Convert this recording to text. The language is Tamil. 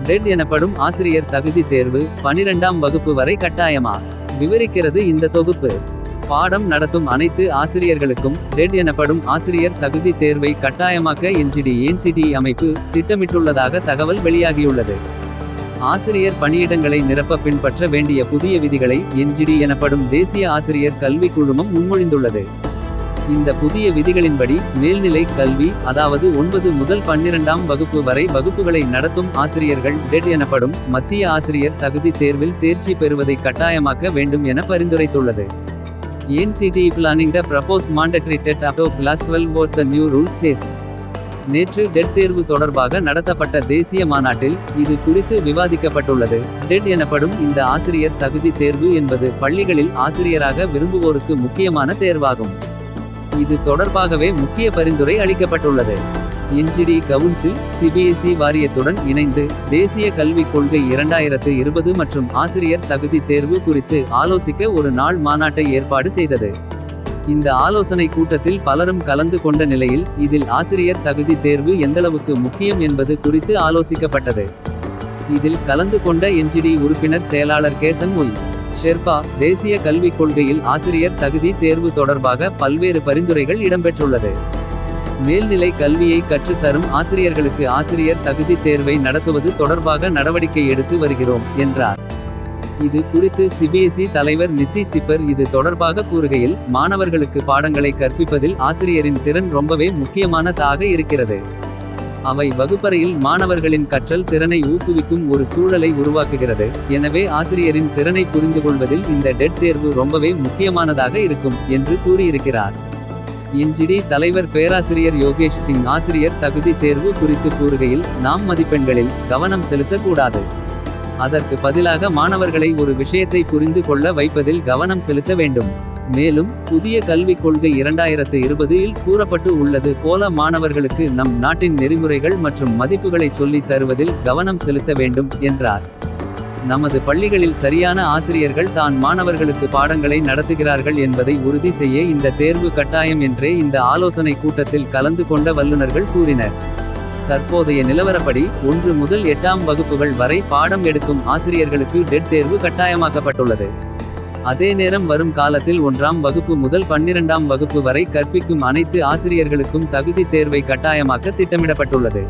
டெட் எனப்படும் ஆசிரியர் தகுதி தேர்வு 12ஆம் வகுப்பு வரை கட்டாயமா விவரிக்கிறது இந்த தொகுப்பு. பாடம் நடத்தும் அனைத்து ஆசிரியர்களுக்கும் டெட் எனப்படும் ஆசிரியர் தகுதி தேர்வை கட்டாயமாக்க NCTE அமைப்பு திட்டமிட்டுள்ளதாக தகவல் வெளியாகியுள்ளது. ஆசிரியர் பணியிடங்களை நிரப்ப பின்பற்ற வேண்டிய புதிய விதிகளை NCTE எனப்படும் தேசிய ஆசிரியர் கல்வி குழுமம் முன்மொழிந்துள்ளது. இந்த புதிய விதிகளின்படி மேல்நிலை கல்வி அதாவது 9 முதல் 12ஆம் வகுப்பு வரை வகுப்புகளை நடத்தும் ஆசிரியர்கள் டெட் எனப்படும் மத்திய ஆசிரியர் தகுதி தேர்வில் தேர்ச்சி பெறுவதை கட்டாயமாக்க வேண்டும் என பரிந்துரைத்துள்ளது. NCTE planning the proposed mandatory TET after class 12 what the new rules says. நேற்று டெட் தேர்வு தொடர்பாக நடத்தப்பட்ட தேசிய மாநாட்டில் இது குறித்து விவாதிக்கப்பட்டுள்ளது. டெட் எனப்படும் இந்த ஆசிரியர் தகுதி தேர்வு என்பது பள்ளிகளில் ஆசிரியராக விரும்புவோருக்கு முக்கியமான தேர்வாகும். இது தொடர்பாகவே முக்கிய பரிந்துரை அளிக்கப்பட்டுள்ளது. NCTE கவுன்சில் CBSE வாரியத்துடன் இணைந்து தேசிய கல்விக் கொள்கை 2020 மற்றும் ஆசிரியர் தகுதி தேர்வு குறித்து ஆலோசிக்க ஒரு நாள் மாநாட்டை ஏற்பாடு செய்தது. இந்த ஆலோசனை கூட்டத்தில் பலரும் கலந்து கொண்ட நிலையில் இதில் ஆசிரியர் தகுதி தேர்வு எந்தளவுக்கு முக்கியம் என்பது குறித்து ஆலோசிக்கப்பட்டது. இதில் கலந்து கொண்ட NCTE உறுப்பினர் செயலாளர் கேசன் உய் ஷெர்பா தேசிய கல்விக் கொள்கையில் ஆசிரியர் தகுதி தேர்வு தொடர்பாக பல்வேறு பரிந்துரைகள் இடம்பெற்றுள்ளது. மேல்நிலை கல்வியை கற்றுத்தரும் ஆசிரியர்களுக்கு ஆசிரியர் தகுதி தேர்வை நடத்துவது தொடர்பாக நடவடிக்கை எடுத்து வருகிறோம் என்றார். இது குறித்து CBSE தலைவர் நித்தி சிப்பர் இது தொடர்பாக கூறுகையில் மாணவர்களுக்கு பாடங்களை கற்பிப்பதில் ஆசிரியரின் திறன் ரொம்பவே முக்கியமானதாக இருக்கிறது. அவை வகுப்பறையில் மாணவர்களின் கற்றல் திறனை ஊக்குவிக்கும் ஒரு சூழலை உருவாக்குகிறது. எனவே ஆசிரியரின் திறனை புரிந்துகொள்வதில் இந்த டெட் தேர்வு ரொம்பவே முக்கியமானதாக இருக்கும் என்று கூறியிருக்கிறார். NCTE தலைவர் பேராசிரியர் யோகேஷ் சிங் ஆசிரியர் தகுதி தேர்வு குறித்து கூறுகையில் நாம் மதிப்பெண்களில் கவனம் செலுத்தக்கூடாது. அதற்கு பதிலாக மாணவர்களை ஒரு விஷயத்தை புரிந்து கொள்ள வைப்பதில் கவனம் செலுத்த வேண்டும். மேலும் புதிய கல்விக் கொள்கை 2020 இல் கூறப்பட்டு உள்ளது போல மாணவர்களுக்கு நம் நாட்டின் நெறிமுறைகள் மற்றும் மதிப்புகளை சொல்லித் தருவதில் கவனம் செலுத்த வேண்டும் என்றார். நமது பள்ளிகளில் சரியான ஆசிரியர்கள் தான் மாணவர்களுக்கு பாடங்களை நடத்துகிறார்கள் என்பதை உறுதி செய்ய இந்த தேர்வு கட்டாயம் என்றே இந்த ஆலோசனை கூட்டத்தில் கலந்து கொண்ட வல்லுநர்கள் கூறினர். தற்போதைய நிலவரப்படி 1 முதல் 8ஆம் வகுப்புகள் வரை பாடம் எடுக்கும் ஆசிரியர்களுக்கு டெட் தேர்வு கட்டாயமாக்கப்பட்டுள்ளது. அதே நேரம் வரும் காலத்தில் 1ஆம் வகுப்பு முதல் 12ஆம் வகுப்பு வரை கற்பிக்கும் அனைத்து ஆசிரியர்களுக்கும் தகுதி தேர்வை கட்டாயமாக்க திட்டமிடப்பட்டுள்ளது.